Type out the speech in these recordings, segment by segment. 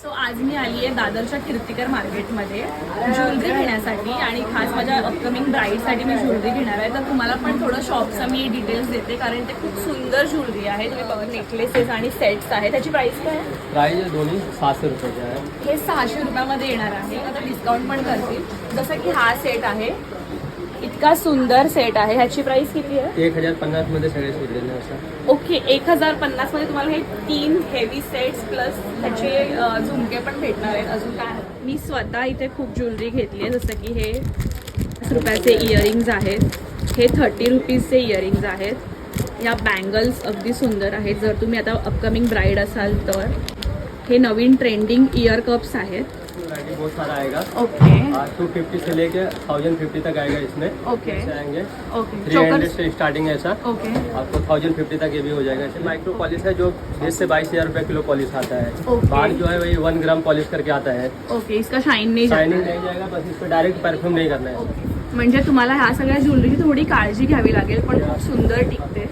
So आज मी आली आहे दादरच्या कीर्तिकर मार्केटमध्ये ज्वेलरी घेण्यासाठी आणि खास माझ्या अपकमिंग ब्राईडसाठी मी ज्वेलरी घेणार आहे. तर तुम्हाला पण थोडं शॉपचं मी डिटेल्स देते कारण ते खूप सुंदर ज्वेलरी आहे. तुम्ही बघा नेकलेसेस आणि सेट्स आहे. त्याची प्राइस काय आहे? प्राइस दोन्ही 600 रुपयाचे आहे. हे 600 रुपयामध्ये येणार आहे. आता डिस्काउंट पण करतील. जसं की हा सेट आहे, इतका सुंदर सेट आहे. ह्याची प्राइस किती आहे? 1050 मध्ये सगळे शिरलेले असतात. ओके, 1050 मध्ये तुम्हाला हे 3 हेवी सेट्स प्लस त्याचे झुमके पण भेटणार आहेत. अजून काय? मी स्वतः इथे खूप ज्वेलरी घेतली आहे. जसं की हे 50 रुपयाचे इयरिंग्ज आहेत, हे 30 रुपीजचे इयरिंग्ज आहेत. या बँगल्स अगदी सुंदर आहेत जर तुम्ही आता अपकमिंग ब्राईड असाल तर. हे नवीन ट्रेंडिंग इयर कप्स आहेत. बहुत सारा आएगा. ओके 250 से लेके 1050 तक आएगा इसमें. ओके ऐसे आएंगे. ओके 300 से स्टार्टिंग है ऐसा. ओके आपको 1050 तक ये भी हो जाएगा. ऐसे माइक्रो पॉलिश है जो 20 से 22 हज़ार रुपये किलो पॉलिश आता है. ओके. बाहर जो है वही 1 ग्राम पॉलिश करके आता है. ओके इसका शाइन नहीं जाता. शाइनिंग नहीं जाएगा, बस इस पर डायरेक्ट परफ्यूम नहीं करना है. ओके. म्हणजे तुम्हाला ह्या सगळ्या ज्वेलरीची थोडी काळजी घ्यावी लागेल पण खूप सुंदर टिकते.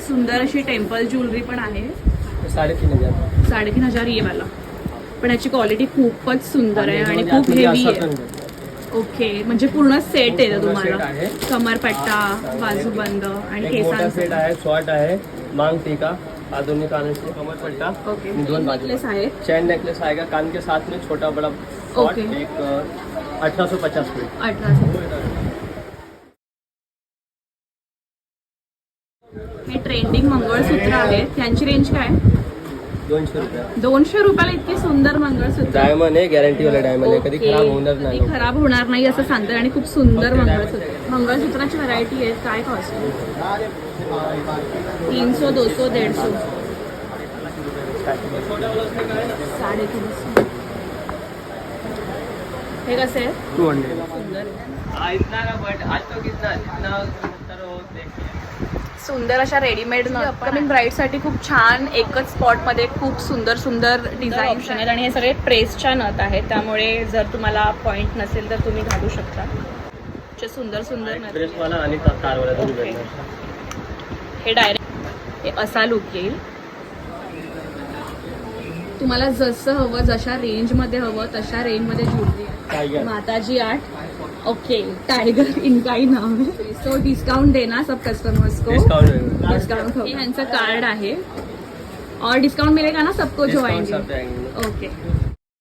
सुंदर अशी टेम्पल ज्वेलरी पण आहे. 3500. 3500 ये वाला, पण याची क्वालिटी खूपच सुंदर आहे आणि खूप हेवी आहे. ओके म्हणजे पूर्ण सेट आहे तुम्हाला. कमरपट्टा, बाजूबंद आणि मोठा सेट केसांचा. आहे, शॉर्ट आहे, मांग टीका, आधुनिक कानाचे कमरपट्टा. ओके दोन बाजू नेकलेस आहेत. चैन नेकलेस आएगा कान के साथ में, छोटा बड़ा शॉर्ट. ओके. एक 1850 में. 1800. हे ट्रेंडिंग मंगळसूत्र आहेत. त्यांची रेंज काय? 200 रुपये. 200 रुपयाला इतकी सुंदर मंगळसूत्र. डायमंड आहे, गॅरंटी वाला डायमंड आहे, कधी ओके. खराब होणार कधी नाही. खराब होणार नाही असं सांगतात आणि खूप सुंदर ओके, मंगळसूत्र. मंगळसूत्राची व्हरायटी आहेत. काय कॉस्ट? 300, 200, 150. 350. हे कसे आहे? 200. सुंदर आहे. इतना का बट आज तो कितना जितना देखिए. सुंदर अशा रेडीमेड अपकमिंग ब्राईडसाठी खूप छान एकच स्पॉटमध्ये खूप सुंदर सुंदर डिझाईन ऑप्शन आहेत आणि हे सगळे प्रेसच्या नथ आहेत. त्यामुळे जर तुम्हाला पॉईंट नसेल तर तुम्ही घालू शकता. असे सुंदर सुंदर नथ. ड्रेस वाला आणि तार वाला दोन्ही ओके. भेटणार. हे डायरेक्ट असा लुक येईल. तुम्हाला जसं हवं, जशा रेंजमध्ये हवं तशा रेंजमध्ये ज्वेलरी आहे. टाइगर. माताजी आर्ट. ओके टाइगर इनका ही नाम है. सो डिस्काउंट देना सब कस्टमर्स को. डिस्काउंट हे ह्यांचं कार्ड आहे और डिस्काउंट मिलेगा ना सबको जो आएंगे. डिस्काउंट सब देंगे. ओके